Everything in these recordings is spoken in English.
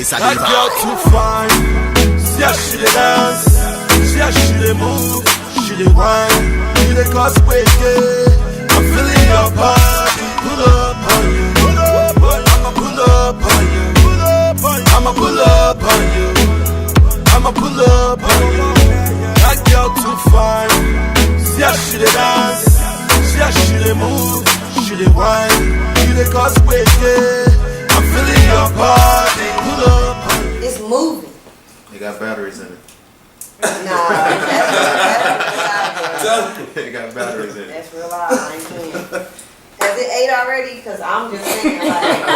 That girl too fine. See how she dey dance, see how she dey move, she dey whine, she dey cause wicked. I'm feeling your body. Pull up on you, I'ma pull up on you, I'ma pull up on you, I'ma pull up on you. That girl too fine. See how she dey dance, see how she dey move, she dey whine, she dey cause wicked. I'm feeling your body. Pull up on you. It's moving. It got batteries in it. Nah, It got batteries in it. that's real loud. I ain't doing it. Has it ate already? Because I'm just saying, like,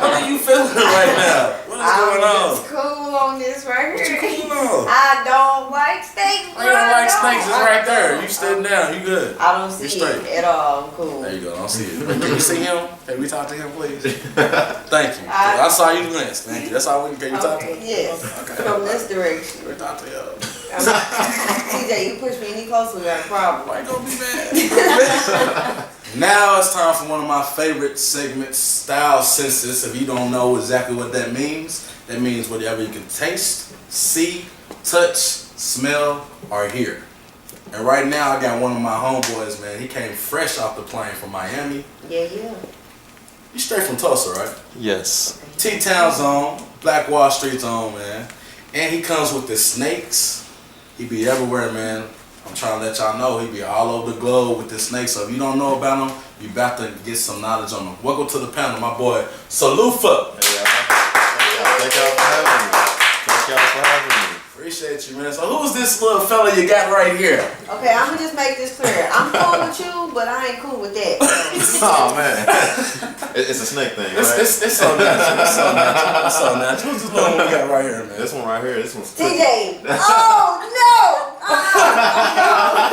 What are you feeling right now? What is going I'm on? just cool on this right What you here. cool on? I don't like steaks. You don't like snakes, it's right there. You sitting down, you good. I don't see You straight. it at all. I'm cool. There you go, I don't see it. But can you see him? Can we talk to him, please? Thank you. I saw you glance. Thank you. That's all we can. Can you talk to him? Yes. Okay. From this direction. We're talk to y'all. TJ, you push me any closer, we got a problem. Why you gonna be mad? Now it's time for one of my favorite segments, Stylez Senses. If you don't know exactly what that means whatever you can taste, see, touch, smell, or hear. And right now I got one of my homeboys, man. He came fresh off the plane from Miami. Yeah. You straight from Tulsa, right? Yes. T-Town zone, Black Wall Street zone, man. And he comes with the snakes. He be everywhere, man. I'm trying to let y'all know he be all over the globe with the snakes. So if you don't know about him, you about to get some knowledge on him. Welcome to the panel, my boy Solofa. Hey, thank y'all for having me. Thank y'all for having me. Appreciate you, man. So who's this little fella you got right here? Okay, I'm gonna just make this clear. I'm cool with you, but I ain't cool with that. Oh man, it's a snake thing, right? It's so natural. It's so natural. It's so natural. Who's this little one we got right here, man? This one right here. This one's TJ. Oh no!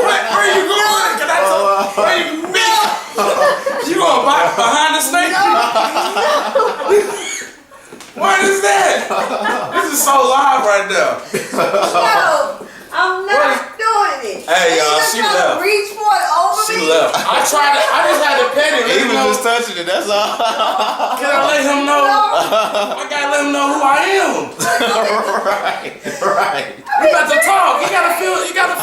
Where you going? Can I tell? Where you You going behind the snake? What is that? This is so live right now. No, I'm not doing it. Hey, y'all, she left. Reach for it over She me. left. I tried it. I just had to pet it. He was just touching it. That's all. Can I let him know? I gotta let him know who I am. Right. We about to talk. You gotta feel me. You gotta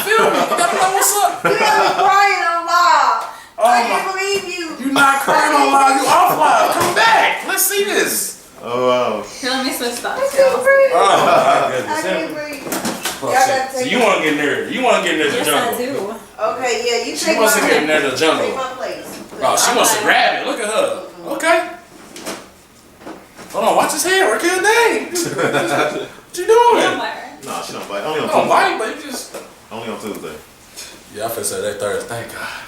know what's up. You got me crying on live. Oh I my. can't believe you. You not crying on live. You off live. Come back. Let's see this. Oh wow. Here, let me switch I spots. can't breathe. Oh my I goodness. can't breathe. Oh, Y'all shit. gotta So take you it. want to get near? You want to get near the Yes, jungle? I do. Okay, yeah, you She take wants to my get near the Take jungle. my place. Oh, she wants to grab it. Look at her. Okay. Hold on. Watch his hair. Work your name. What you doing? Somewhere. No, she don't bite. Only on Don't Tuesday. bite, but you just. Only on Tuesday. Yeah, I feel say that Thursday. Thank God.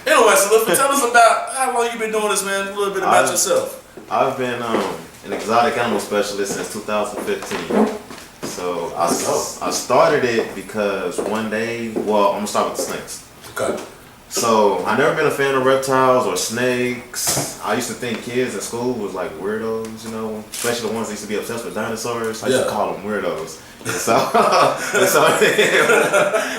Anyway, so tell us about how long you been doing this, man. A little bit about yourself. I've been an exotic animal specialist since 2015. So I started it because one day, well, I'm gonna start with the snakes. Okay. So I never been a fan of reptiles or snakes. I used to think kids in school was like weirdos, you know, especially the ones that used to be obsessed with dinosaurs. I used to call them weirdos. And so,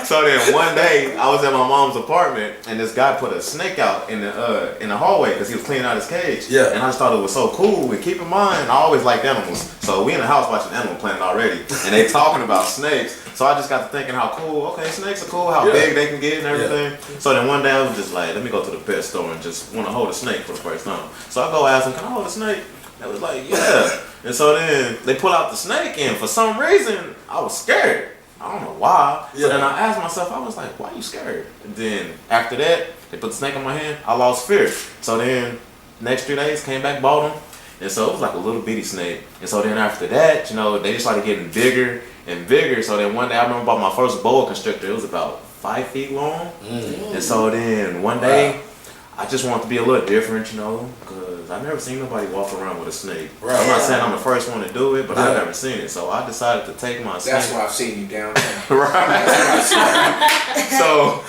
so then one day I was at my mom's apartment and this guy put a snake out in the hallway because he was cleaning out his cage. Yeah. And I just thought it was so cool. And keep in mind, I always liked animals. So we in the house watching Animal Planet already, and they talking about snakes. So I just got to thinking how cool. Okay, snakes are cool. How big they can get and everything. Yeah. So then one day I was just like, let me go to the pet store and just want to hold a snake for the first time. So I go ask them, can I hold a snake? They was like, yeah. And so then they pull out the snake, and for some reason I was scared. I don't know why. Yeah. So then I asked myself, I was like, why are you scared? And then after that, they put the snake in my hand. I lost fear. So then next 3 days came back, bought them. And so it was like a little bitty snake. And so then after that, you know, they just started getting bigger and bigger. So then one day I remember I bought my first boa constrictor. It was about 5 feet long. And so then one day I just wanted to be a little different, you know, because I've never seen nobody walk around with a snake. Right. I'm not saying I'm the first one to do it, but I've never seen it. So I decided to take my snake. That's why I've seen you downtown. Right. So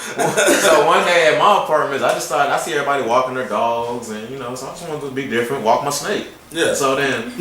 one day at my apartment, I decided I see everybody walking their dogs, and you know, so I just wanted to be different, walk my snake. Yeah. So then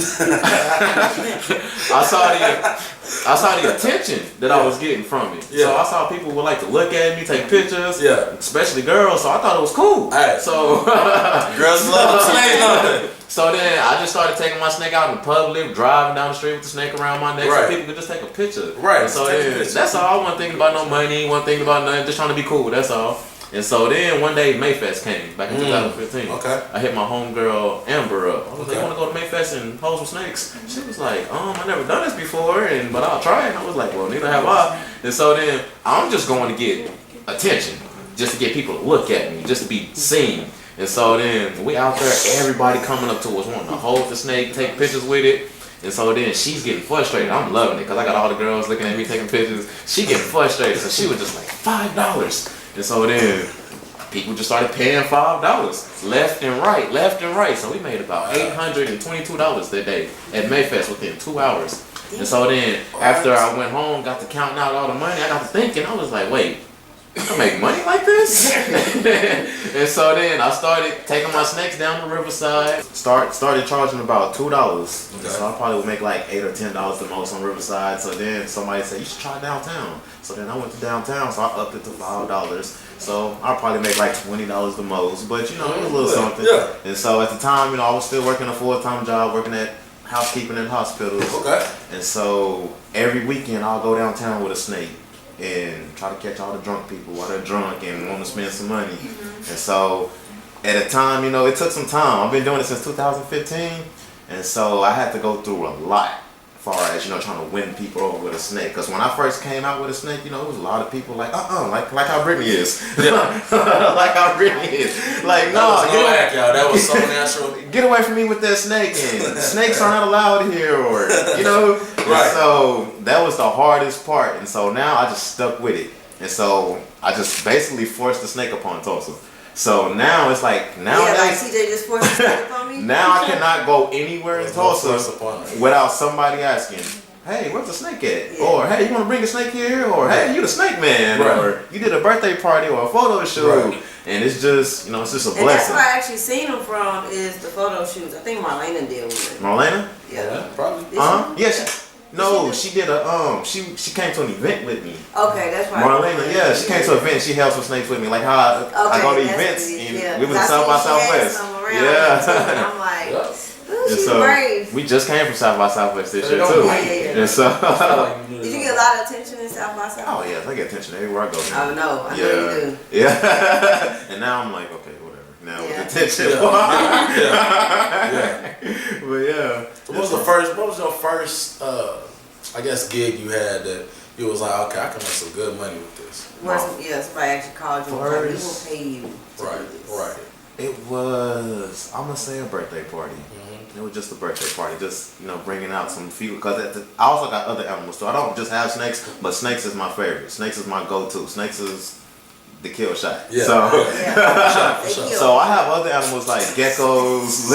I saw the attention that I was getting from it. Yeah. So I saw people would like to look at me, take pictures. Yeah. Especially girls. So I thought it was cool. All right. So girls love snakes, don't they? So then I just started taking my snake out in public, driving down the street with the snake around my neck, so people could just take a picture. Right. And so then that's all. I wasn't thinking about no money, wasn't thinking about nothing, just trying to be cool. That's all. And so then one day Mayfest came back in 2015. Okay. I hit my homegirl Amber up. I was like, "You want to go to Mayfest and hold some snakes?" She was like, I never done this before, but I'll try it. And I was like, well, neither have I. And so then I'm just going to get attention, just to get people to look at me, just to be seen. And so then we out there, everybody coming up to us wanting to hold the snake, take pictures with it. And so then she's getting frustrated. I'm loving it because I got all the girls looking at me taking pictures. She getting frustrated, so she was just like, $5. And so then people just started paying $5 left and right. So we made about $822 that day at Mayfest within 2 hours. And so then after I went home, got to counting out all the money, I got to thinking, I was like, wait, I make money like this? And so then I started taking my snakes down the riverside. Started charging about $2. Okay. So I probably would make like $8 or $10 the most on Riverside. So then somebody said, you should try downtown. So then I went to downtown, so I upped it to $5. So I'll probably make like $20 the most. But you know, it was a little something. Yeah. And so at the time, you know, I was still working a full-time job, working at housekeeping in hospitals. Okay. And so every weekend I'll go downtown with a snake and try to catch all the drunk people while they're drunk and want to spend some money. And so at a time, you know, it took some time. I've been doing it since 2015, and so I had to go through a lot as far as, you know, trying to win people over with a snake. Because when I first came out with a snake, you know, it was a lot of people like, like how Britney is. Like how Britney is. Like, no, that was so natural. Get away from me with that snake, and snakes are not allowed here, or, you know. Right. So that was the hardest part, and so now I just stuck with it. And so I just basically forced the snake upon Tulsa. So now it's like, nowadays, like CJ just forced the snake upon me? Now I cannot go anywhere in Tulsa without somebody asking, hey, where's the snake at? Yeah. Or, hey, you want to bring a snake here? Or, hey, you the snake man? Right. Or, you did a birthday party or a photo shoot. Right. And it's just, you know, it's just a blessing. And that's where I actually seen them from, is the photo shoots. I think Marlena did one. Marlena? Yeah. Probably. Yeah, no, she did a she came to an event with me. Okay, that's right. Marlena, yeah, she came to an event. She held some snakes with me, like how I go to events. And we was in South by Southwest. Yeah, I'm like, ooh, she's brave. We just came from South by Southwest this year too. Yeah. And so, did you get a lot of attention in South by Southwest? Oh yeah, I get attention everywhere I go. Oh no, I know you do. Yeah, and now I'm like, okay, whatever. Now with attention. But yeah. So what was your first I guess gig you had that you was like, okay, I can make some good money with this? Somebody actually called you and was like, we will pay you to do this. Right. It was, I'm gonna say, a birthday party. It was just a birthday party, just, you know, bringing out some few, because I also got other animals too. I don't just have snakes, but snakes is my favorite. Snakes is my go-to. Snakes is the kill shot. Yeah. So I have other animals like geckos,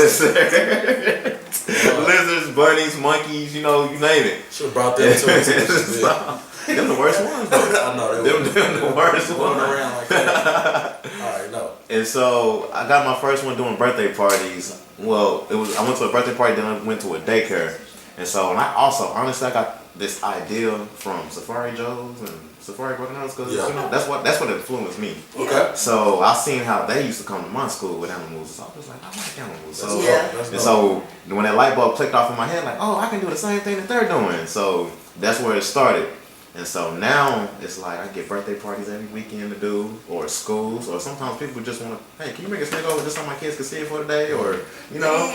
lizards, bunnies, monkeys, you know, you name it. Should have brought them to them the worst ones though. I know them the worst ones. Around like that. Alright, no. And so I got my first one doing birthday parties. Well, I went to a birthday party, then I went to a daycare. And so, and I also, honestly, I got this idea from Safari Joe's and Safari Broken because you know, that's what influenced me. Okay. So I seen how they used to come to my school with animals. So I was like, I like animals. So, so when that light bulb clicked off in my head, like, oh, I can do the same thing that they're doing. So that's where it started. And so now it's like I get birthday parties every weekend to do, or schools, or sometimes people just want to, hey, can you bring a snake over just so my kids can see it for the day, or you know,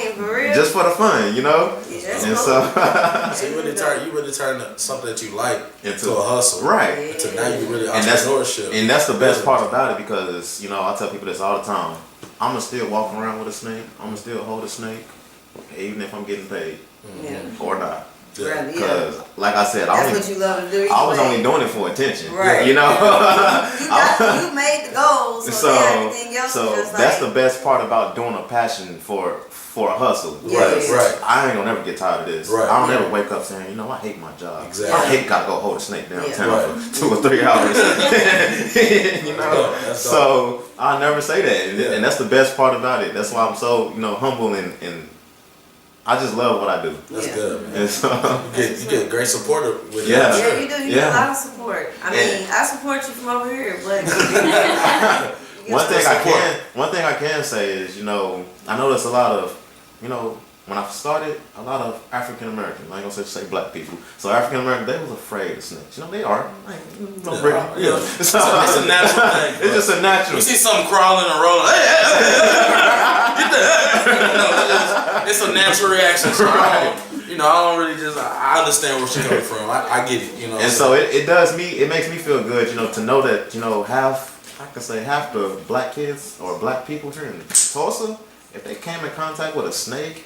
just for the fun, you know. Yeah, and so you really turn something that you like into a hustle, right? Until now you really entrepreneurship. And that's the best part about it, because you know I tell people this all the time. I'm gonna still walk around with a snake. I'm gonna still hold a snake, even if I'm getting paid or not. Because, like I said, what you love to do. I was only doing it for attention. Right. You know? you made the goals, so everything else so is just that's the best part about doing a passion for a hustle. Right. I ain't gonna never get tired of this. Right. I don't ever wake up saying, you know, I hate my job. Exactly. I hate gotta go hold a snake downtown for 2 or 3 hours. You know? So I never say that. And that's the best part about it. That's why I'm so, you know, humble and I just love what I do. That's good, man. And so, you get great support with it. Yeah, you do. You get a lot of support. I mean, I support you from over here, but one thing I can say is, you know, I know there's a lot of you know, when I started, a lot of African Americans, I ain't gonna say black people, so African Americans, they was afraid of snakes. You know, they are. So, it's a natural thing. It's just a natural. You see something crawling and rolling, get the it's a natural reaction. So I don't really just, I understand where she's coming from. I get it, you know. And so it makes me feel good, you know, to know that, you know, half the black kids or black people here in Tulsa, if they came in contact with a snake,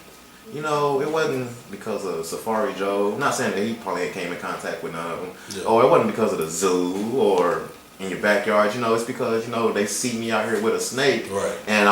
you know, it wasn't because of Safari Joe. I'm not saying that he probably came in contact with none of them. Yeah. Or it wasn't because of the zoo or in your backyard. You know, it's because, you know, they see me out here with a snake. Right. And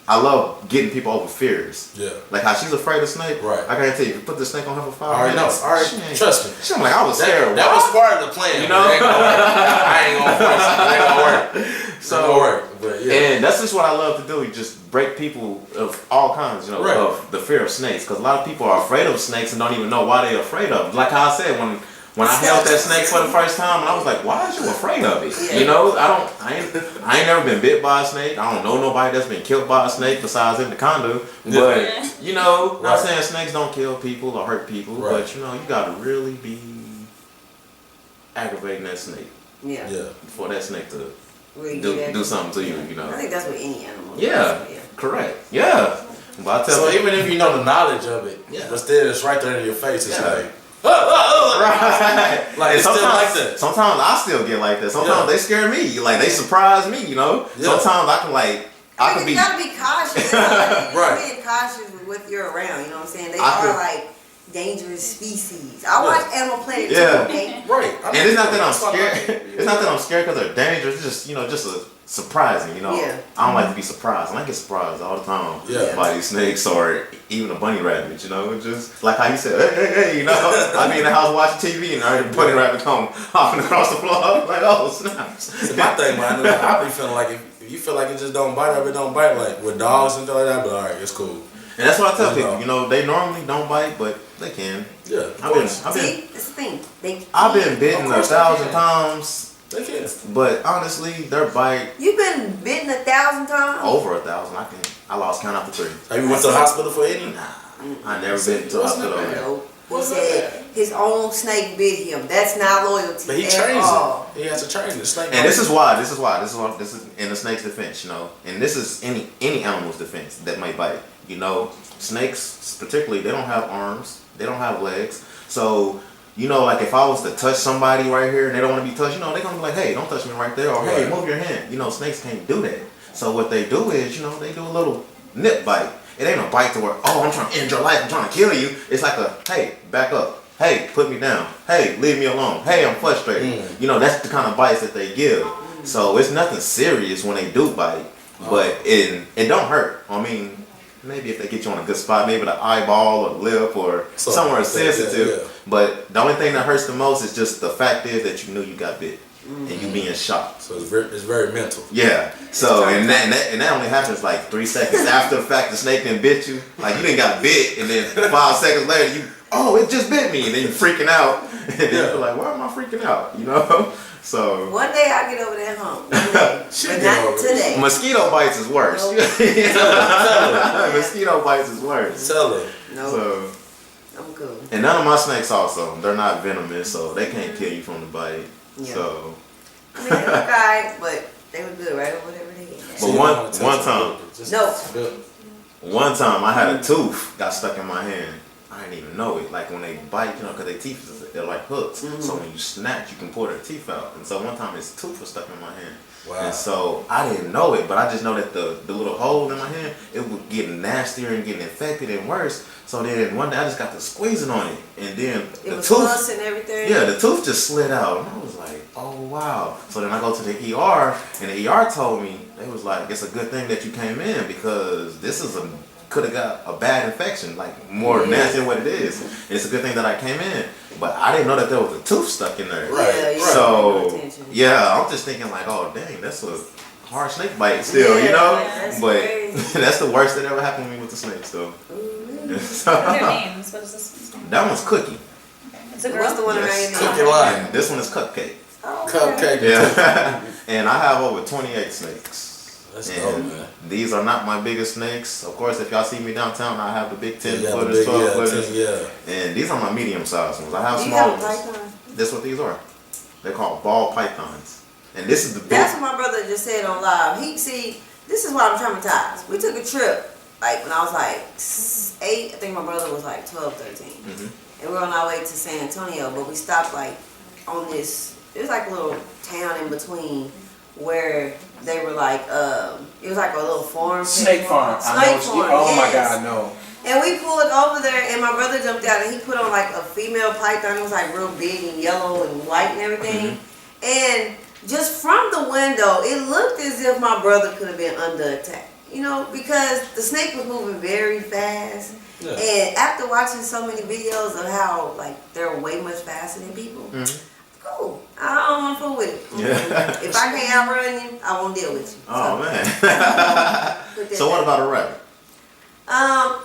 I love getting people over fears. Yeah. Like how she's afraid of snake. Right. I guarantee you, if you put the snake on her for 5 Alright, minutes. Alright, trust me. She's like, I was scared. That was part of the plan. You know? I ain't gonna force it. It ain't gonna work. So, but yeah. And that's just what I love to do. You just break people of all kinds, you know, right. of the fear of snakes. Because a lot of people are afraid of snakes and don't even know why they're afraid of them. Like how I said, when I held that snake for the first time, and I was like, why is you afraid of it? Yeah. You know, I ain't never been bit by a snake. I don't know nobody that's been killed by a snake besides Anaconda. But, you know, not saying snakes don't kill people or hurt people, but, you know, you got to really be aggravating that snake. Yeah. For that snake to really do something to you, you know. I think that's what any animal does. Yeah, correct. Yeah. But I tell so people, even if you know the knowledge of it, but still it's right there in your face, it's like, right. Like it's still like that. Sometimes I still get like that. Sometimes they scare me. Like they surprise me, you know. Sometimes I can you gotta be cautious. You're being cautious with what you're around, you know what I'm saying? They are like dangerous species. I watch Animal Planet too, okay? Right. And it's not that I'm scared. It's not that I'm scared because they're dangerous. It's just, you know, just a surprising, you know. I don't like to be surprised. And I get surprised all the time by these snakes or even a bunny rabbit, you know. Just like how you said, hey, you know. I be in the house watching TV and I heard a bunny rabbit come hopping across the floor. I'm like, oh, snaps. So my thing, man, I be feeling like if you feel like it just don't bite, it don't bite. Like with dogs and stuff like that, but all right, it's cool. And that's what I tell people, you know, they normally don't bite, but they can. Yeah. See, that's the thing. I've been bitten 1,000 times. They can. But honestly, their bite. You've been bitten 1,000 times? Over 1,000. I lost count after 3. Have you went to the hospital for any? Nah. I never been to the hospital. No. He said his own snake bit him. That's not loyalty. But he trains it. He has to train the snake. And this is in the snake's defense, you know. And this is any animal's defense that might bite. You know, snakes particularly, they don't have arms, they don't have legs. So, you know, like if I was to touch somebody right here and they don't want to be touched, you know, they're gonna be like, hey, don't touch me right there, or hey, move your hand. You know, snakes can't do that. So what they do is, you know, they do a little nip bite. It ain't a bite to where, oh, I'm trying to end your life, I'm trying to kill you. It's like a, hey, back up. Hey, put me down. Hey, leave me alone. Hey, I'm frustrated. You know, that's the kind of bites that they give. So it's nothing serious when they do bite, but it don't hurt. I mean, maybe if they get you on a good spot, maybe the eyeball or the lip or somewhere sensitive. But the only thing that hurts the most is just the fact is that you knew you got bit and you being shocked. So it's very mental. Yeah. So and that only happens like 3 seconds after the fact the snake didn't bit you. Like you didn't got bit and then 5 seconds later it just bit me, and then you're freaking out. And then you're like, why am I freaking out? You know? So one day I'll get over that hump. One day. But not today. Mosquito bites is worse. Mosquito bites is worse. Tell her. No. So, I'm cool. And none of my snakes also, they're not venomous, so they can't kill you from the bite. Yeah. So I mean, they look alright, but they were good, right? Or whatever they had. But one time I had a tooth got stuck in my hand. I didn't even know it. Like when they bite, you know, because their teeth, they're like hooks. So when you snatch, you can pull their teeth out. And so one time his tooth was stuck in my hand. Wow. And so I didn't know it, but I just know that the little hole in my hand, it was getting nastier and getting infected and worse. So then one day I just got to squeezing on it. And then it was pus and everything? Yeah, the tooth just slid out. And I was like, oh wow. So then I go to the ER, and the ER told me, they was like, it's a good thing that you came in because this is could have got a bad infection, like more nasty than what it is. And it's a good thing that I came in, but I didn't know that there was a tooth stuck in there. Right. So I'm just thinking like, oh dang, that's a hard snake bite still, you know. But that's the worst that ever happened to me with the snakes, though. What are their names? What is this one? That one's Cookie. It's a girl. What's the one around Cookie line. This one is Cupcake. Oh, Cupcake. Yeah. And I have over 28 snakes. That's dope, man. These are not my biggest snakes. Of course, if y'all see me downtown, I have the big 10 Yeah, footers, 12 10, footers. yeah. And these are my medium sized ones. I have Do you small have a ones. python? That's what these are. They're called ball pythons. And this is the big. That's what my brother just said on live. This is why I'm traumatized. We took a trip, like when I was like 8. I think my brother was like 12, 13. And we were on our way to San Antonio, but we stopped like on this. It was like a little town in between where they were like, it was like a little farm. Snake farm. Snake farm. Oh my yes. God, no. And we pulled over there, and my brother jumped out, and he put on like a female python. It was like real big and yellow and white and everything. And just from the window, it looked as if my brother could have been under attack. You know, because the snake was moving very fast. Yeah. And after watching so many videos of how like they're way much faster than people, cool. I don't want to fool with it. Yeah. If I can't outrun you, I won't deal with you. Oh man. So what about a rabbit? Now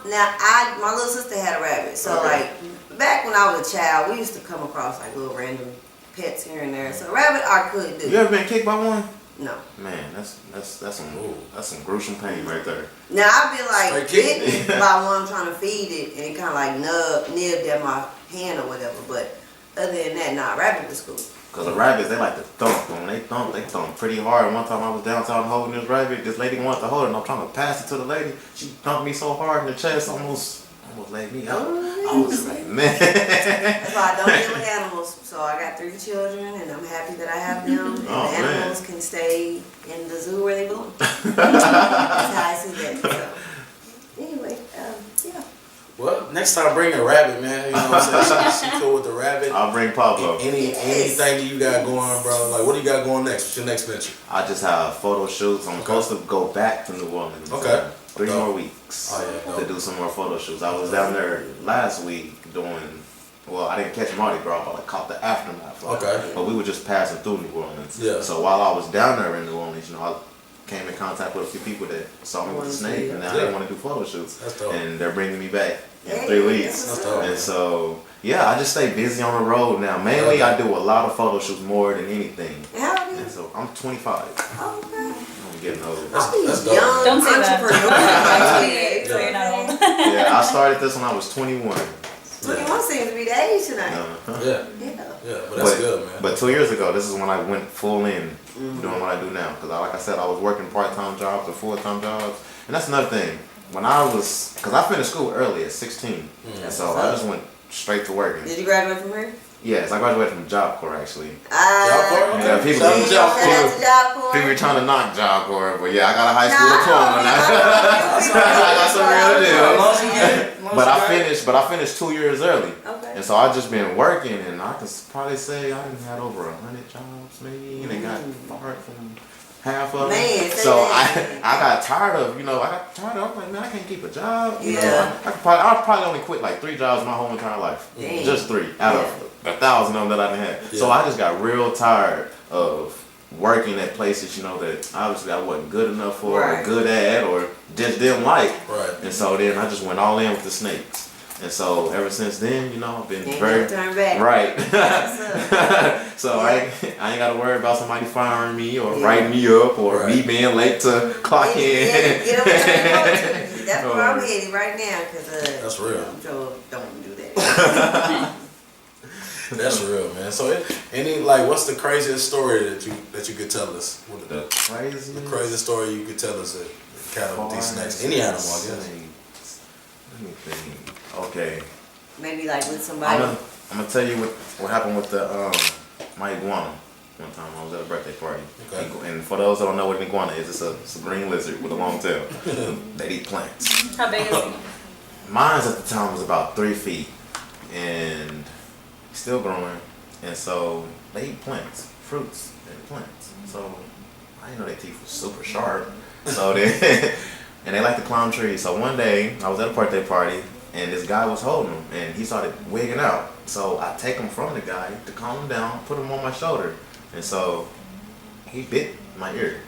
my little sister had a rabbit. So like back when I was a child, we used to come across like little random pets here and there. So a rabbit I could do. You ever been kicked by one? No. Man, that's some gruesome pain right there. Now I've been like bitten by one trying to feed it, and it kind of like nibbed at my hand or whatever. But other than that, nah, rabbit was cool. Cause the rabbits, they like to thump. When they thump pretty hard. One time I was downtown holding this rabbit. This lady wanted to hold it, and I'm trying to pass it to the lady. She thumped me so hard in the chest, almost laid me out. I was like, man. That's why I don't deal with animals. So I got 3 children, and I'm happy that I have them. And the animals can stay in the zoo where they belong. That's how I see that. So anyway, yeah. Well, next time bring a rabbit, man. You know what I'm saying? She cool with the rabbit. I'll bring Pablo. Anything you got going, bro? Like, what do you got going next? What's your next venture? I just have photo shoots. I'm supposed to go back to New Orleans. Okay. 3 more weeks to do some more photo shoots. I was down there last week doing. Well, I didn't catch Mardi Gras, but I caught the aftermath. Okay. But we were just passing through New Orleans. Yeah. So while I was down there in New Orleans, you know, I came in contact with a few people that saw me with the snake, and now they want to do photo shoots. That's dope. And they're bringing me back in 3 weeks. That's dope. And so, yeah, I just stay busy on the road now. Mainly, I do a lot of photo shoots more than anything. How old are you? And so I'm 25. Oh, okay. I'm getting old. That's dope. Young Don't say that. entrepreneur. So you're not old. Yeah, I started this when I was 21. 21 seems to be the age tonight. Yeah, but that's good, man. But 2 years ago, this is when I went full in doing what I do now. Because like I said, I was working part-time jobs or full-time jobs. And that's another thing. When because I finished school early at 16. And so I just went straight to working. Did you graduate from here? Yes, I graduated from Job Corps actually. Job Corps? Yeah, people were trying to knock Job Corps, but yeah, I got a high school diploma now. That's a real deal. But I finished 2 years early. Okay. And so I just been working, and I can probably say I had over 100 jobs maybe, and they got fired from half of them. So I got tired of, I'm like, man, I can't keep a job. Yeah. I'll probably only quit like 3 jobs my whole entire life. Dang. Just 3 out of 1,000 of them that I done had. Yeah. So I just got real tired of working at places, that obviously I wasn't good enough for, or good at, or just didn't like. Right. And so then I just went all in with the snakes. And so ever since then, I've been very turn back. right. So I ain't got to worry about somebody firing me or writing me up or me being late to clock in. Get over there. That's where I'm headed right now, because that's real. Don't do that. That's real, man. So, what's the craziest story that you could tell us? The craziest story you could tell us that kind of with these snakes, any animal, I guess. Let me think. Okay. Maybe like with somebody. I'm gonna tell you what happened with my iguana. One time I was at a birthday party. Okay. And for those that don't know what an iguana is, it's a green lizard with a long tail. They eat plants. How big is he? Mine's at the time was about 3 feet, and still growing. And so they eat plants, fruits and plants. So I didn't know their teeth were super sharp. So and they like to climb trees. So one day I was at a birthday party, and this guy was holding him, and he started wigging out. So I take him from the guy to calm him down, put him on my shoulder, and so he bit my ear.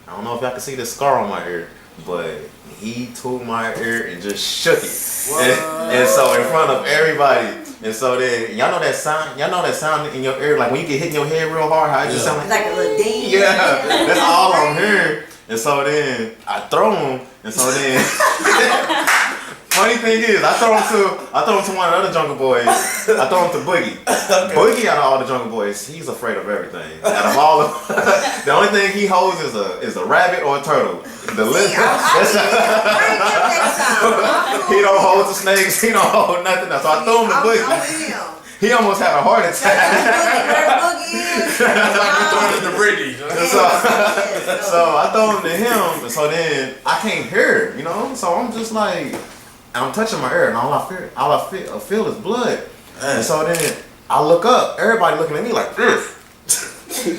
I don't know if y'all can see the scar on my ear, but he took my ear and just shook it. And so in front of everybody. And so then y'all know that sound in your ear, like when you get hit in your head real hard, how it just sound like a little ding. Yeah, that's all I'm hearing. And so then I throw him, and so then funny thing is, I throw him to one of the other Jungle Boys. I throw him to Boogie. Okay. Boogie out of all the Jungle Boys, he's afraid of everything. Out of all of the only thing he holds is a rabbit or a turtle. The list. He don't hold the snakes. He don't hold nothing else. So I throw him to Boogie. He almost had a heart attack. So I throw him to him, and so then I can't hear, So I'm just like, I'm touching my ear, and all I feel is blood. And so then I look up, everybody looking at me like this.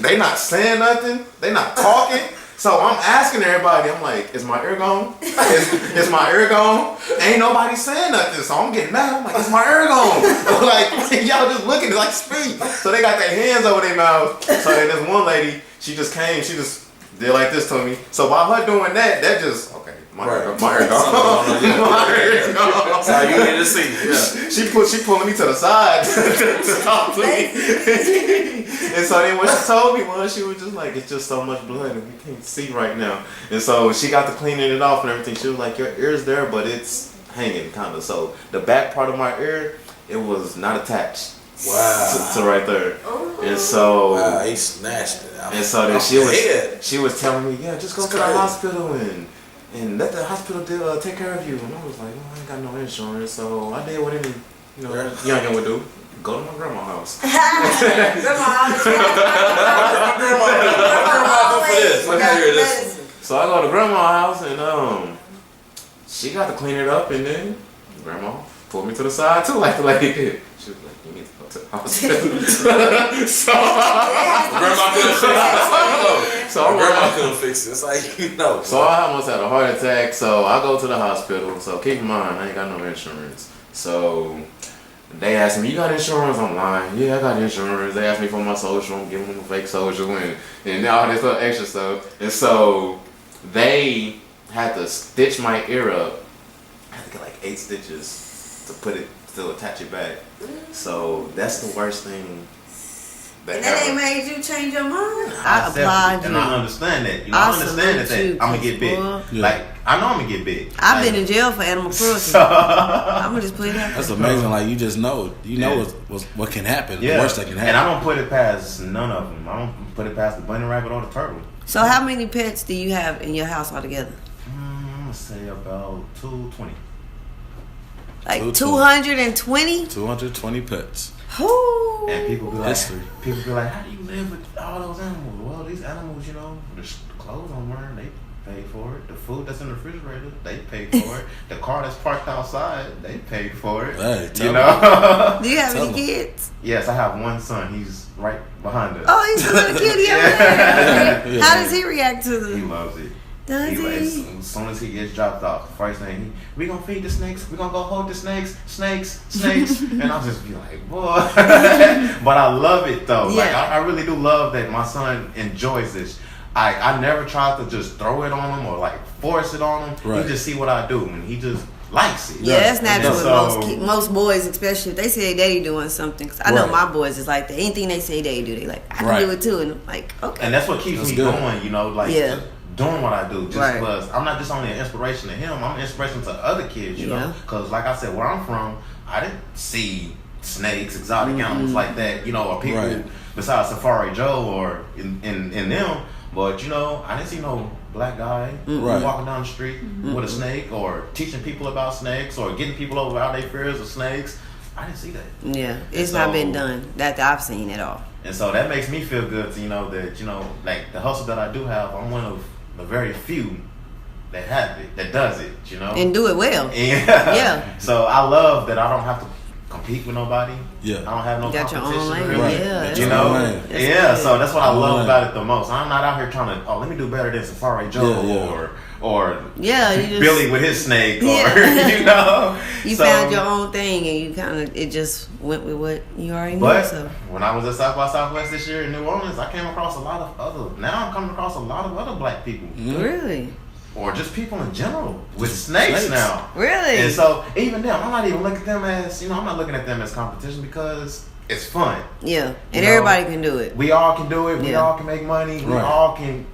They not saying nothing. They not talking. So I'm asking everybody, I'm like, is my ear gone? Is my ear gone? Ain't nobody saying nothing. So I'm getting mad. I'm like, is my ear gone? Like, y'all just looking like speak. So they got their hands over their mouths. So then this one lady, she just came, she just did like this to me. So by her doing that just, okay, my ear gone. My ear gone. That's how you need to see. Yeah. She pulling me to the side to talk to me. And so then what she told me was, she was just like, it's just so much blood and we can't see right now. And so she got to cleaning it off and everything. She was like, your ear's there, but it's hanging kind of. So the back part of my ear, it was not attached. Wow. To right there. And so he snatched it out. And so then she was telling me, yeah, just go to the hospital and let the hospital take care of you. And I was like, I ain't got no insurance, so I did what any youngin would do. Go to my grandma's house. So I go to grandma's house and she got to clean it up, and then grandma pulled me to the side too, like the lady did. She was like, you need to go to the hospital. Grandma couldn't fix it. It's like, So I almost had a heart attack. So I go to the hospital. So keep in mind, I ain't got no insurance. So they asked me, you got insurance? I'm lying. Yeah, I got insurance. They asked me for my social. I'm giving them a fake social and all this other extra stuff. And so they had to stitch my ear up. I had to get like 8 stitches to attach it back. So that's the worst thing. And that ain't made you change your mind? I applaud you. And I understand that. I understand that I'm going to get big. Yeah. Like, I know I'm going to get big. I've been in jail for animal cruelty. I'm going to just put it out. That's amazing. Like, you just know. You know what can happen. The worst that can happen. And I don't put it past none of them. I don't put it past the bunny rabbit or the turtle. So how many pets do you have in your house altogether? I'm going to say about 220. Like 220? 220 pets. Ooh. And people be like, how do you live with all those animals? Well, these animals, the clothes I'm wearing, they pay for it. The food that's in the refrigerator, they pay for it. The car that's parked outside, they pay for it. Hey, Do you have any kids? Yes, I have one son. He's right behind us. Oh, he's a little kitty over there. How does he react to He loves it. Does he? As soon as he gets dropped off, the first thing, we gonna feed the snakes. We gonna go hold the snakes. And I'll just be like, boy. But I love it though. Yeah. Like I really do love that my son enjoys this. I never try to just throw it on him or like force it on him. Right. He just see what I do and he just likes it. Yeah, that's natural with most boys, especially if they say they doing something. Cause I know my boys is like that. Anything they say they do, they like, I can do it too. And I'm like, okay. And that's what keeps me going, like doing what I do. Just because I'm not just only an inspiration to him, I'm an inspiration to other kids, you know. Because like I said, where I'm from, I didn't see snakes, exotic animals like that, or people besides Safari Joe or in them. But I didn't see no black guy walking down the street with a snake or teaching people about snakes or getting people over out their fears of snakes. I didn't see that. Yeah, it's not been done that I've seen at all. And so that makes me feel good to that like the hustle that I do have, I'm one of the very few that have it, that does it, and do it well. Yeah. So I love that I don't have to compete with nobody. Yeah. I don't have no competition. Your own lane. Really. So that's what I love about it the most. I'm not out here trying to, let me do better than Safari Joe or Billy with his snake or You found your own thing and you it just went with what you already knew. But when I was at South by Southwest this year in New Orleans, I came across now I'm coming across a lot of other black people. Really? Or just people in general with snakes now. Really? And so even them, I'm not even looking at them as, I'm not looking at them as competition because it's fun. Yeah. And everybody can do it. We all can do it. We all can make money. We all can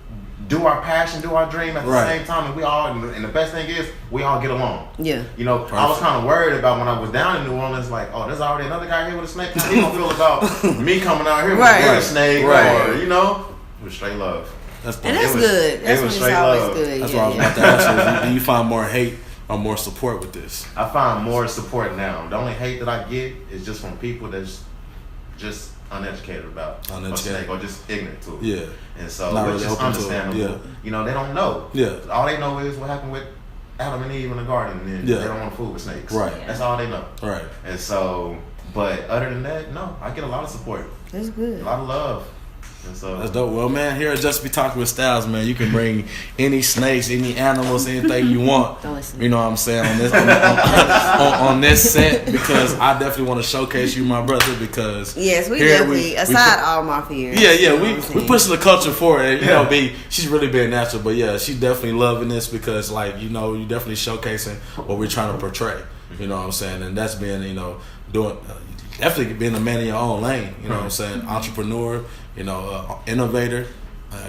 do our passion, do our dream at the Right. same time, and we all, and the best thing is, we all get along. Yeah. You know, I was kind of worried about when I was down in New Orleans, like, oh, there's already another guy here with a snake. How he gonna feel about me coming out here with a snake, or, you know, with straight love. And that's good. That's when it's always good. That's what I was about to ask you. Do you find more hate or more support with this? I find more support now. The only hate that I get is just from people that's just uneducated about a snake or just ignorant to it. Yeah. And so Not it's really just open to it. understandable. Yeah. You know, they don't know. Yeah. All they know is what happened with Adam and Eve in the garden, and they don't want to fool with snakes. Right. That's all they know. Right. And so, but other than that, no, I get a lot of support. That's good. A lot of love. And so That's dope. Well, man, here at Just B Talkin with Stylez, man, you can bring any snakes, any animals, anything you want. Don't listen. You know what I'm saying on this on this set, because I definitely want to showcase you, my brother. Because yes, we here definitely aside all my fears. Yeah, we pushing the culture forward. And, you know, she's really being natural, but yeah, she's definitely loving this because, like, you know, you definitely showcasing what we're trying to portray. You know what I'm saying, and that's being, you know, doing. Definitely being a man in your own lane, you know what I'm saying? Entrepreneur, you know, innovator,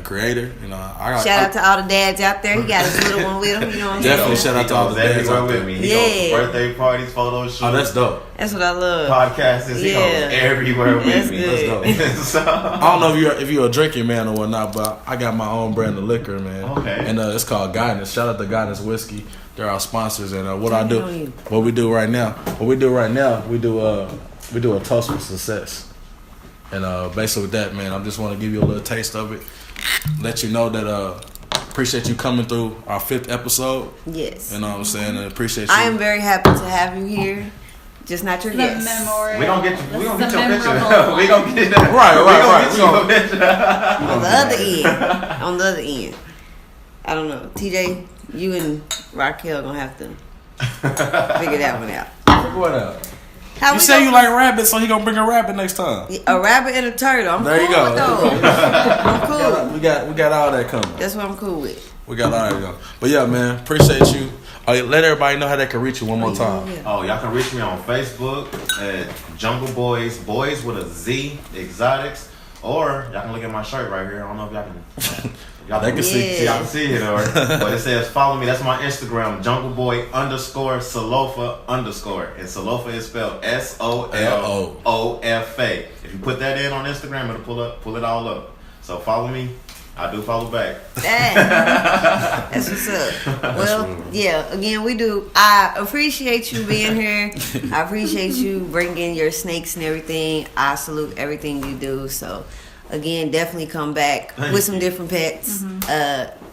creator, you know. Shout out to all the dads out there. He got his little one with him, you know what I'm saying? Definitely shout out to all the dads out there. with me. He goes to birthday parties, photo shoots. Oh, that's dope. That's what I love. Podcasts, he goes everywhere with That's me. good. That's dope. I don't know if you're a drinking man or whatnot, but I got my own brand of liquor, man. Okay. And it's called Guidance. Shout out to Guidance Whiskey. They're our sponsors, and what we do right now, we do a toast for success. And basically with that, man, I just want to give you a little taste of it. Let you know that appreciate you coming through our 5th episode. Yes. You know what I'm saying? And appreciate you. I am very happy to have you here. Just not your guest. Memorial. We gonna get your picture. We gonna get that. Right. On the other end. I don't know. TJ, you and Raquel gonna have to figure that one out. What up? How You we say gonna- you like rabbit, so he gonna bring a rabbit next time. a rabbit and a turtle. I'm There cool you go. with those. I'm cool. We got all that coming. That's what I'm cool with. We got all that going. But yeah, man, appreciate you. Let everybody know how they can reach you one more time. Yeah. Oh, y'all can reach me on Facebook at Jungle Boys, boys with a Z, Exotics, or y'all can look at my shirt right here. I don't know if y'all can. They can see. Y'all can see it, or but it says follow me. That's my Instagram, JungleBoy_Solofa_, and Solofa is spelled SOLOFA. If you put that in on Instagram, it'll pull it all up. So follow me. I do follow back. That's what's up. Well, yeah, again, we do. I appreciate you being here. I appreciate you bringing your snakes and everything. I salute everything you do. So, again, definitely come back with some different pets.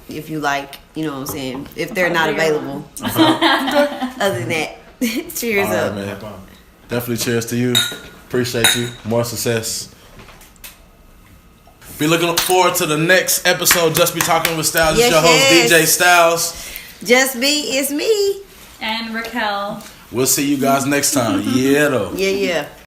If you like, you know what I'm saying, if they're not available. Other than that, cheers All right, up. man. Definitely cheers to you. Appreciate you. More success. Be looking forward to the next episode. Just Be Talking with Stylez. Yes, Your host, yes. DJ Stylez. Just be, it's me. And Raquel. We'll see you guys next time. Yeah, though. Yeah.